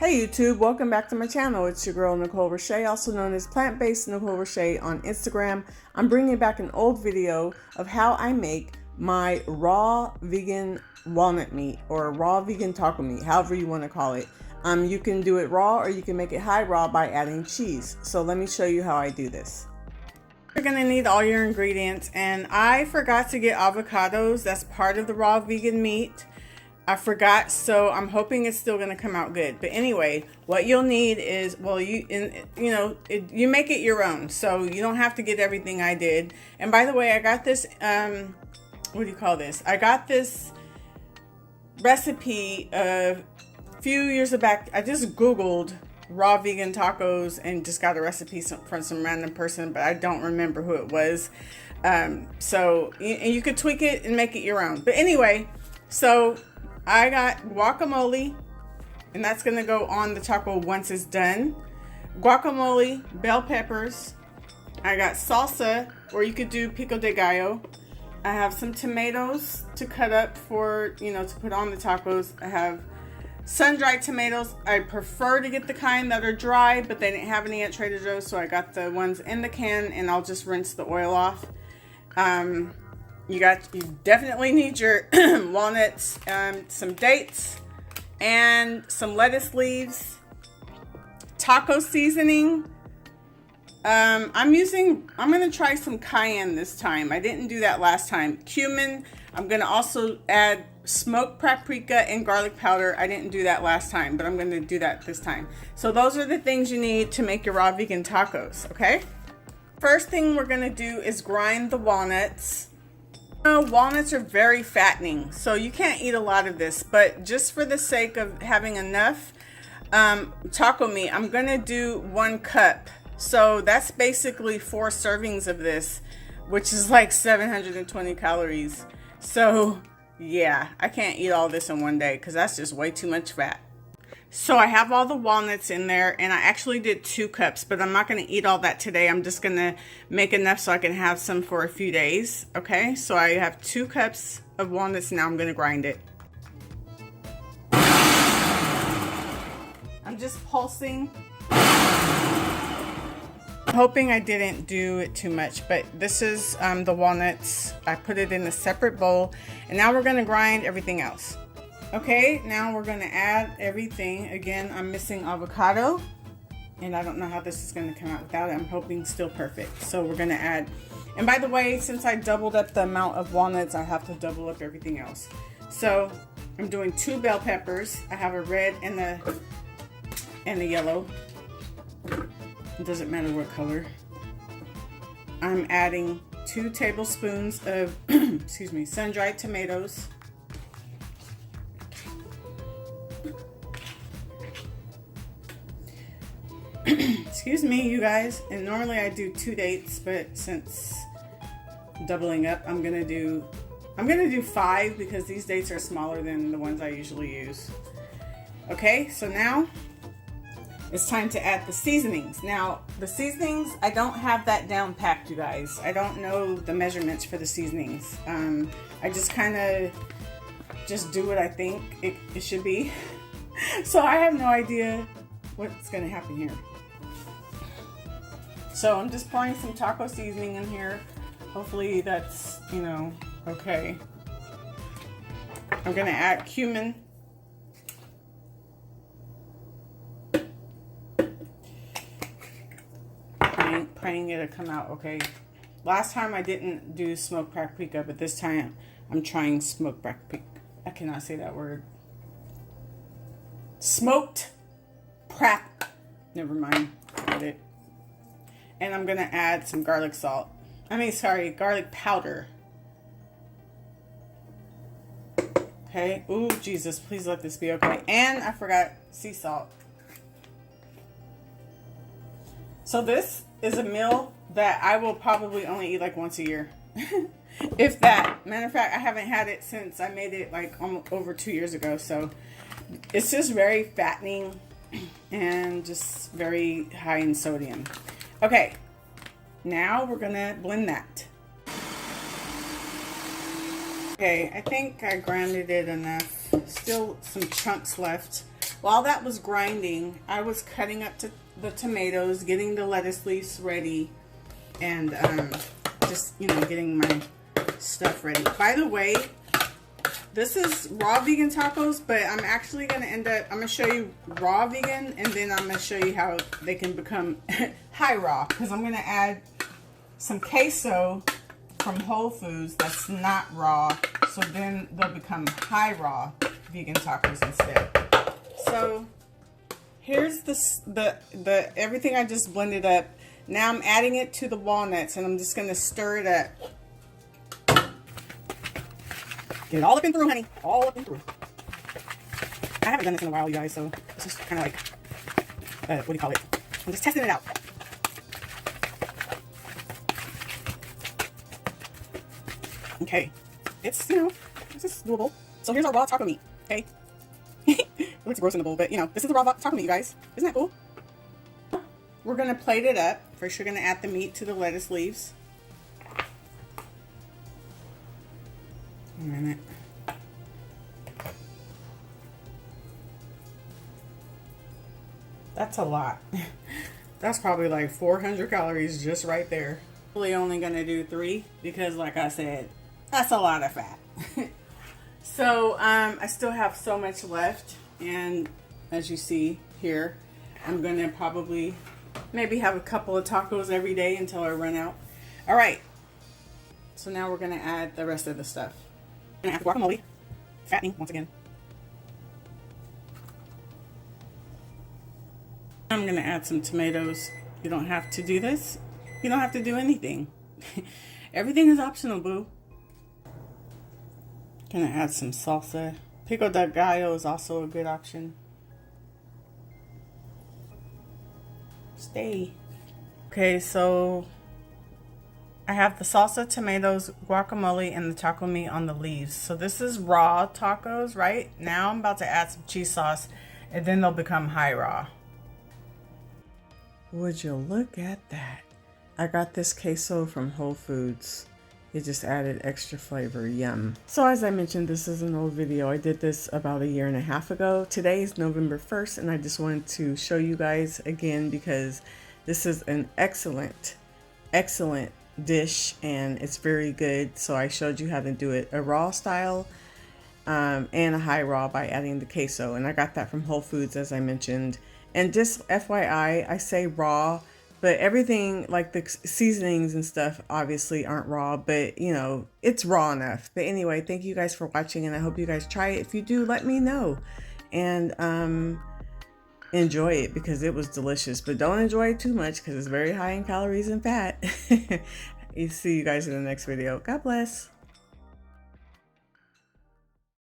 Hey YouTube, welcome back to my channel. It's your girl Nicole Roche, also known as Plant-Based Nicole Roche on Instagram. I'm bringing back an old video of how I make my raw vegan walnut meat or raw vegan taco meat, however you want to call it. You can do it raw or you can make it high raw by adding cheese. So let me show you how I do this. You're going to need all your ingredients, and I forgot to get avocados. That's part of the raw vegan meat. I forgot, so I'm hoping it's still going to come out good. But anyway, what you'll need is, well, you make it your own, so you don't have to get everything I did. And by the way, I got this, what do you call this? I got this recipe a few years back. I just Googled raw vegan tacos and just got a recipe from some random person, but I don't remember who it was. So you could tweak it and make it your own. But anyway, so I got guacamole, and that's going to go on the taco once it's done. Guacamole, bell peppers. I got salsa, or you could do pico de gallo. I have some tomatoes to cut up for, to put on the tacos. I have sun-dried tomatoes. I prefer to get the kind that are dry, but they didn't have any at Trader Joe's, so I got the ones in the can, and I'll just rinse the oil off. You definitely need your walnuts, some dates, and some lettuce leaves, taco seasoning. I'm going to try some cayenne this time. I didn't do that last time. Cumin. I'm going to also add smoked paprika and garlic powder. I didn't do that last time, but I'm going to do that this time. So those are the things you need to make your raw vegan tacos, okay? First thing we're going to do is grind the walnuts. Walnuts are very fattening, so you can't eat a lot of this, but just for the sake of having enough taco meat, I'm going to do 1 cup. So that's basically 4 servings of this, which is like 720 calories. So yeah, I can't eat all this in one day because that's just way too much fat. So I have all the walnuts in there, and I actually did 2 cups, but I'm not going to eat all that today. I'm just going to make enough so I can have some for a few days. Okay, so I have 2 cups of walnuts. Now I'm going to grind it. I'm just pulsing. I'm hoping I didn't do it too much, but this is the walnuts. I put it in a separate bowl, and now we're going to grind everything else. Okay, now we're going to add everything. Again, I'm missing avocado, and I don't know how this is going to come out without it. I'm hoping still perfect. So we're going to add, and by the way, since I doubled up the amount of walnuts, I have to double up everything else. So I'm doing 2 bell peppers. I have a red and the yellow. It doesn't matter what color. I'm adding 2 tablespoons of, excuse me, sun-dried tomatoes. Excuse me, you guys. And normally I do 2 dates, but since doubling up, I'm gonna do 5 because these dates are smaller than the ones I usually use. Okay, so now it's time to add the seasonings. Now, the seasonings, I don't have that down packed, you guys. I don't know the measurements for the seasonings. I just kind of just do what I think it should be. So I have no idea what's gonna happen here. So I'm just pouring some taco seasoning in here. Hopefully that's, okay. I'm gonna add cumin. Praying it'll come out okay. Last time I didn't do smoked paprika, but this time I'm trying smoked paprika. I cannot say that word. Smoked paprika. Never mind. Forget it. And I'm gonna add some garlic garlic powder. Okay. Ooh, Jesus, please let this be okay. And I forgot sea salt. So this is a meal that I will probably only eat like once a year. If that. Matter of fact, I haven't had it since I made it like over 2 years ago. So it's just very fattening and just very high in sodium. Okay, now we're gonna blend that. Okay, I think I grinded it enough. Still some chunks left. while that was grinding, I was cutting up the tomatoes, getting the lettuce leaves ready, and just, you know, getting my stuff ready. By the way, this is raw vegan tacos, but I'm actually going to I'm going to show you raw vegan, and then I'm going to show you how they can become high raw, because I'm going to add some queso from Whole Foods that's not raw, so then they'll become high raw vegan tacos instead. So here's the everything I just blended up. Now I'm adding it to the walnuts, and I'm just going to stir it up. Get it all up and through, honey. All up and through. I haven't done this in a while, you guys, so it's just kind of like, what do you call it? I'm just testing it out. Okay. It's, you know, it's just doable. So here's our raw taco meat, okay? It looks gross in the bowl, but, you know, this is the raw taco meat, you guys. Isn't that cool? We're going to plate it up. First, you're going to add the meat to the lettuce leaves. A minute. That's a lot. That's probably like 400 calories just right there. Really only gonna do 3 because, like I said, that's a lot of fat. So I still have so much left, and as you see here, I'm gonna probably maybe have a couple of tacos every day until I run out. All right, so now we're gonna add the rest of the stuff. I'm gonna add the guacamole, fattening once again. I'm gonna add some tomatoes. You don't have to do this. You don't have to do anything. Everything is optional, boo. Gonna add some salsa. Pico de gallo is also a good option. Stay. Okay, so I have the salsa, tomatoes, guacamole, and the taco meat on the leaves. So this is raw tacos, right? Now I'm about to add some cheese sauce, and then they'll become high raw. Would you look at that? I got this queso from Whole Foods. It just added extra flavor. Yum. So as I mentioned, this is an old video. I did this about 1.5 years ago. Today is November 1st, and I just wanted to show you guys again because this is an excellent dish, and it's very good. So I showed you how to do it a raw style and a high raw by adding the queso, and I got that from Whole Foods, as I mentioned. And just FYI, I say raw, but everything like the seasonings and stuff obviously aren't raw, but you know, it's raw enough. But anyway, thank you guys for watching, and I hope you guys try it. If you do, let me know, and enjoy it because it was delicious, but don't enjoy it too much because it's very high in calories and fat. See you guys in the next video. God bless.